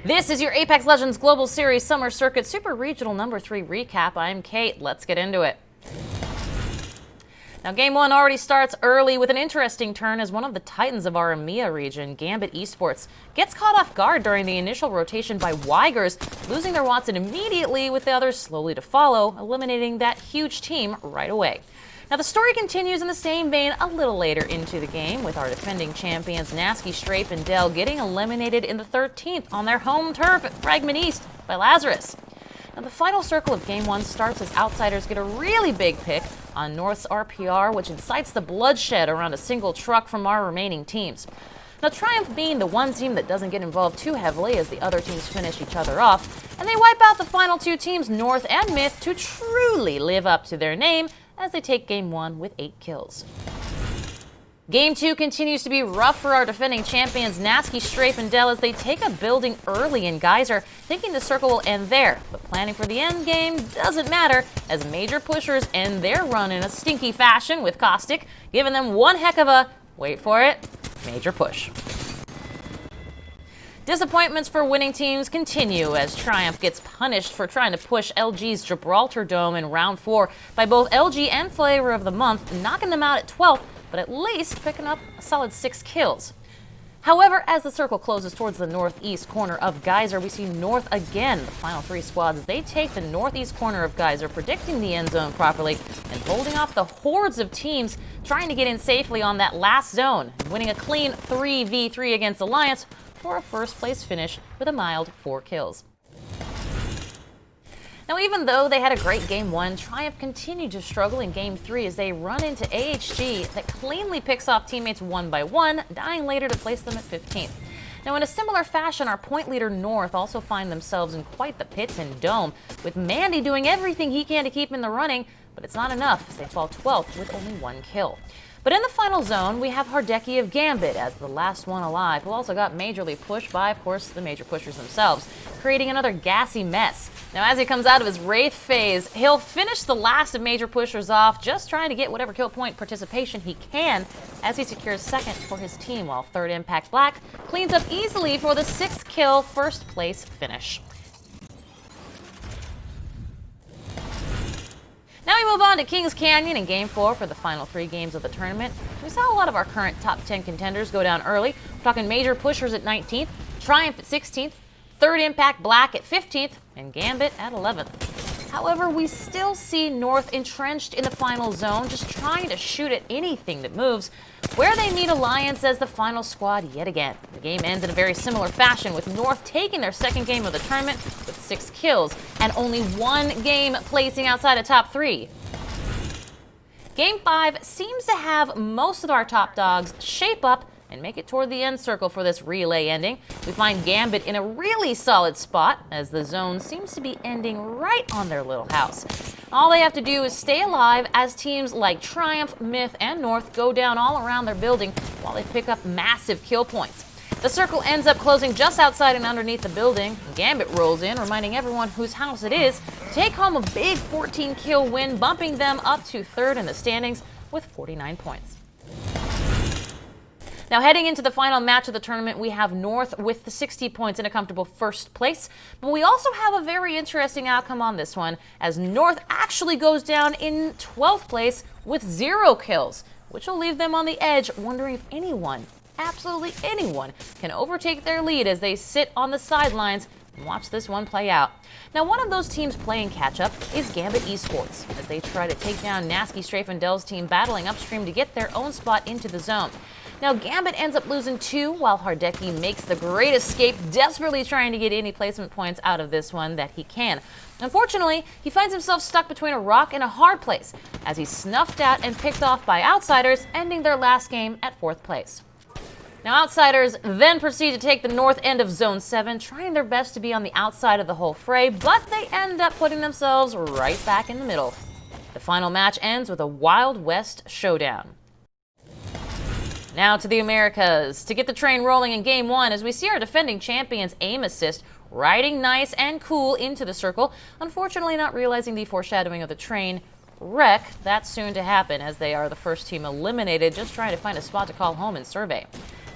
This is your Apex Legends Global Series Summer Circuit Super Regional number 3 recap. I'm Kate. Let's get into it. Now, Game 1 already starts early with an interesting turn as one of the titans of our EMEA region, Gambit Esports, gets caught off guard during the initial rotation by Weigers, losing their Watson immediately with the others slowly to follow, eliminating that huge team right away. Now, the story continues in the same vein a little later into the game, with our defending champions Nasky, Strafe, and Dell getting eliminated in the 13th on their home turf at Fragment East by Lazarus. Now, the final circle of Game 1 starts as Outsiders get a really big pick on North's RPR, which incites the bloodshed around a single truck from our remaining teams. Now, Triumph being the one team that doesn't get involved too heavily as the other teams finish each other off, and they wipe out the final two teams, North and Myth, to truly live up to their name as they take Game 1 with 8 kills. Game 2 continues to be rough for our defending champions Nasky, Strafe, and Dell as they take a building early in Geyser, thinking the circle will end there. But planning for the end game doesn't matter as Major Pushers end their run in a stinky fashion with Caustic, giving them one heck of a, wait for it, major push. Disappointments for winning teams continue as Triumph gets punished for trying to push LG's Gibraltar Dome in round 4 by both LG and Flavor of the Month, knocking them out at 12th, but at least picking up a solid 6 kills. However, as the circle closes towards the northeast corner of Geyser, we see North again, the final 3 squads, as they take the northeast corner of Geyser, predicting the end zone properly and holding off the hordes of teams trying to get in safely on that last zone, winning a clean 3v3 against Alliance for a first place finish with a mild 4 kills. Now, even though they had a great Game 1, Triumph continued to struggle in Game 3 as they run into AHG that cleanly picks off teammates one by one, dying later to place them at 15th. Now, in a similar fashion, our point leader North also find themselves in quite the pits and dome, with Mandy doing everything he can to keep in the running, but it's not enough as they fall 12th with only 1 kill. But in the final zone, we have Hardeki of Gambit as the last one alive, who also got majorly pushed by, of course, the Major Pushers themselves, creating another gassy mess. Now, as he comes out of his Wraith phase, he'll finish the last of Major Pushers off, just trying to get whatever kill point participation he can as he secures second for his team, while third Impact Black cleans up easily for the 6th kill first place finish. Now we move on to Kings Canyon in Game 4 for the final 3 games of the tournament. We saw a lot of our current top 10 contenders go down early. We're talking Major Pushers at 19th, Triumph at 16th, third Impact Black at 15th, and Gambit at 11th. However, we still see North entrenched in the final zone, just trying to shoot at anything that moves, where they meet Alliance as the final squad yet again. The game ends in a very similar fashion, with North taking their second game of the tournament with 6 kills and only 1 game placing outside of top 3. Game 5 seems to have most of our top dogs shape up and make it toward the end circle for this relay ending. We find Gambit in a really solid spot as the zone seems to be ending right on their little house. All they have to do is stay alive as teams like Triumph, Myth, and North go down all around their building while they pick up massive kill points. The circle ends up closing just outside and underneath the building. Gambit rolls in, reminding everyone whose house it is to take home a big 14 kill win, bumping them up to third in the standings with 49 points. Now, heading into the final match of the tournament, we have North with the 60 points in a comfortable first place, but we also have a very interesting outcome on this one, as North actually goes down in 12th place with 0 kills, which will leave them on the edge, wondering if anyone, absolutely anyone, can overtake their lead as they sit on the sidelines and watch this one play out. Now, one of those teams playing catch-up is Gambit Esports, as they try to take down Nasky, Strafe, and Dell's team battling upstream to get their own spot into the zone. Now, Gambit ends up losing 2, while Hardeki makes the great escape, desperately trying to get any placement points out of this one that he can. Unfortunately, he finds himself stuck between a rock and a hard place, as he's snuffed out and picked off by Outsiders, ending their last game at 4th place. Now, Outsiders then proceed to take the north end of Zone 7, trying their best to be on the outside of the whole fray, but they end up putting themselves right back in the middle. The final match ends with a Wild West showdown. Now to the Americas to get the train rolling in Game 1 as we see our defending champions aim assist riding nice and cool into the circle, unfortunately not realizing the foreshadowing of the train wreck that's soon to happen as they are the first team eliminated, just trying to find a spot to call home in survey.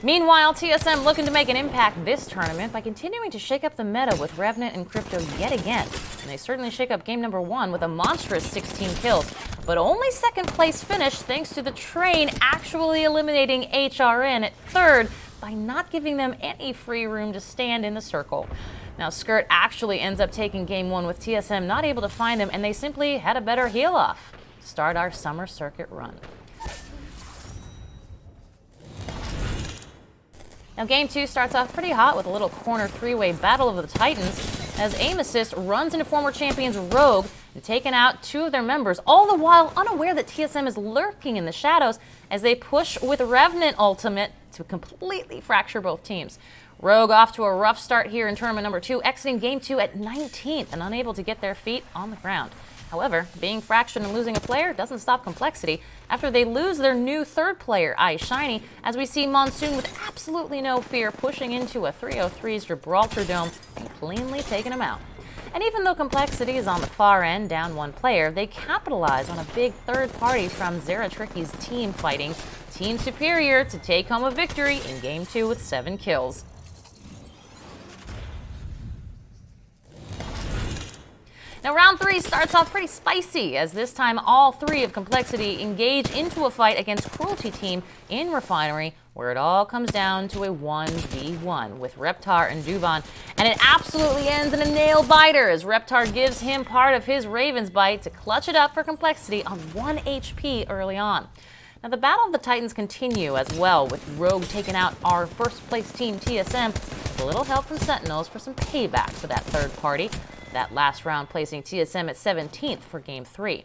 Meanwhile, TSM looking to make an impact this tournament by continuing to shake up the meta with Revenant and Crypto yet again. And they certainly shake up game number 1 with a monstrous 16 kills, but only second place finish thanks to the Train actually eliminating HRN at third by not giving them any free room to stand in the circle. Now, Skirt actually ends up taking game 1 with TSM not able to find them, and they simply had a better heal off to start our summer circuit run. Now, game 2 starts off pretty hot with a little corner three-way battle of the Titans as Aim Assist runs into former champions Rogue and taking out 2 of their members, all the while unaware that TSM is lurking in the shadows as they push with Revenant ultimate to completely fracture both teams. Rogue off to a rough start here in tournament number 2, exiting game 2 at 19th and unable to get their feet on the ground. However, being fractured and losing a player doesn't stop Complexity after they lose their new third player, iShiny, as we see Monsoon with absolutely no fear pushing into a 303's Gibraltar Dome and cleanly taking him out. And even though Complexity is on the far end, down 1 player, they capitalize on a big third party from Zeratricky's team fighting Team Superior to take home a victory in game 2 with 7 kills. Now, round 3 starts off pretty spicy, as this time all 3 of Complexity engage into a fight against Cruelty Team in Refinery, where it all comes down to a 1v1 with Reptar and Dubon, and it absolutely ends in a nail-biter as Reptar gives him part of his Raven's Bite to clutch it up for Complexity on 1 HP early on. Now, the Battle of the Titans continue as well, with Rogue taking out our first-place team TSM with a little help from Sentinels for some payback for that third party. That last round placing TSM at 17th for game 3.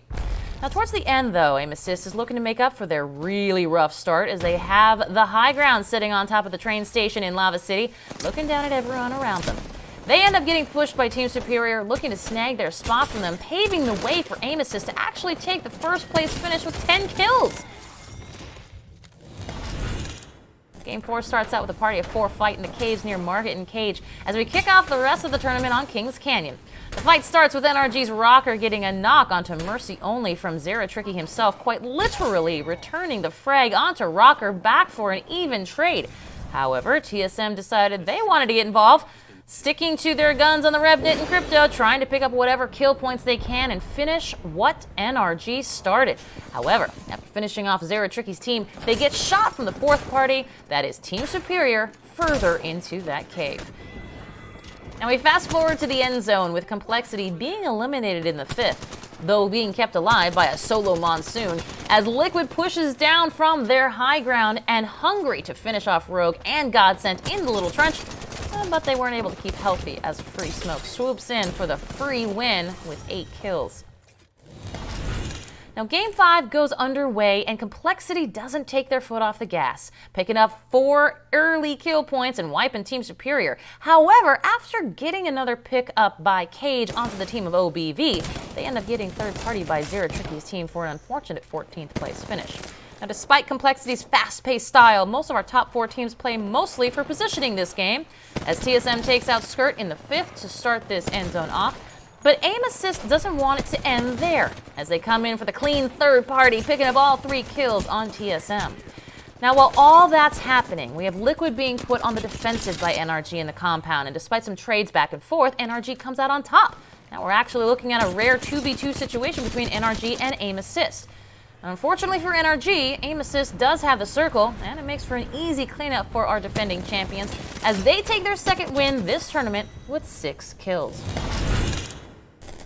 Now, towards the end, though, Aim Assist is looking to make up for their really rough start as they have the high ground sitting on top of the train station in Lava City, looking down at everyone around them. They end up getting pushed by Team Superior, looking to snag their spot from them, paving the way for Aim Assist to actually take the first place finish with 10 kills. Game 4 starts out with a party of 4 fight in the caves near Market and Cage as we kick off the rest of the tournament on Kings Canyon. The fight starts with NRG's Rocker getting a knock onto Mercy Only from Zeratricky himself, quite literally returning the frag onto Rocker back for an even trade. However, TSM decided they wanted to get involved, sticking to their guns on the Revenant and Crypto, trying to pick up whatever kill points they can and finish what NRG started. However, after finishing off Zeratricky's team, they get shot from the 4th party, that is Team Superior, further into that cave. Now we fast forward to the end zone with Complexity being eliminated in the 5th, though being kept alive by a solo Monsoon, as Liquid pushes down from their high ground and hungry to finish off Rogue and Godsent in the little trench, but they weren't able to keep healthy as Free Smoke swoops in for the free win with 8 kills. Now, Game 5 goes underway, and Complexity doesn't take their foot off the gas, picking up 4 early kill points and wiping Team Superior. However, after getting another pick up by Cage onto the team of OBV, they end up getting third party by Zeratricky's team for an unfortunate 14th place finish. Now, despite Complexity's fast-paced style, most of our top 4 teams play mostly for positioning this game, as TSM takes out Skirt in the 5th to start this end zone off. But Aim Assist doesn't want it to end there, as they come in for the clean third party, picking up all 3 kills on TSM. Now, while all that's happening, we have Liquid being put on the defensive by NRG in the compound, and despite some trades back and forth, NRG comes out on top. Now, we're actually looking at a rare 2v2 situation between NRG and Aim Assist. Unfortunately for NRG, Aim Assist does have the circle, and it makes for an easy cleanup for our defending champions as they take their second win this tournament with 6 kills.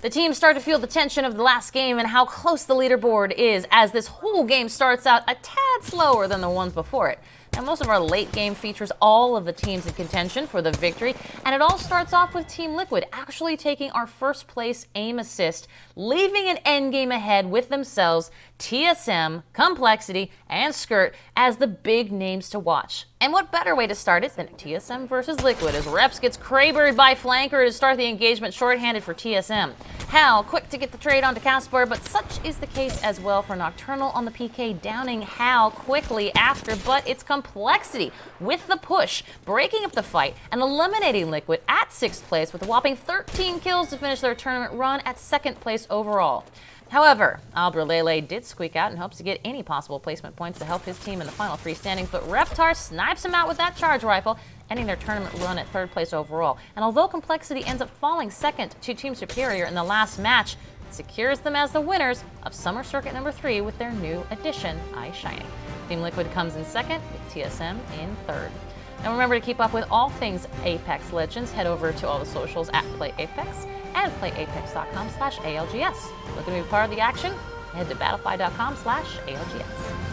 The teams start to feel the tension of the last game and how close the leaderboard is as this whole game starts out a tad slower than the ones before it. Now, most of our late game features all of the teams in contention for the victory, and it all starts off with Team Liquid actually taking our first place Aim Assist, leaving an endgame ahead with themselves, TSM, Complexity, and Skirt as the big names to watch. And what better way to start it than TSM versus Liquid, as Reps gets Krabered by Flanker to start the engagement shorthanded for TSM. Hal quick to get the trade onto Caspar, but such is the case as well for Nocturnal on the PK, downing Hal quickly after, but it's Complexity with the push, breaking up the fight and eliminating Liquid at 6th place with a whopping 13 kills to finish their tournament run at 2nd place overall. However, Albrelele did squeak out and hopes to get any possible placement points to help his team in the final 3 standings, but Reptar snipes him out with that charge rifle, ending their tournament run at 3rd place overall. And although Complexity ends up falling 2nd to Team Superior in the last match, it secures them as the winners of Summer Circuit number 3 with their new addition, Eye Shining. Team Liquid comes in 2nd, with TSM in 3rd. And remember to keep up with all things Apex Legends. Head over to all the socials at PlayApex and playapex.com/ALGS. Looking to be part of the action? Head to battlefy.com/ALGS.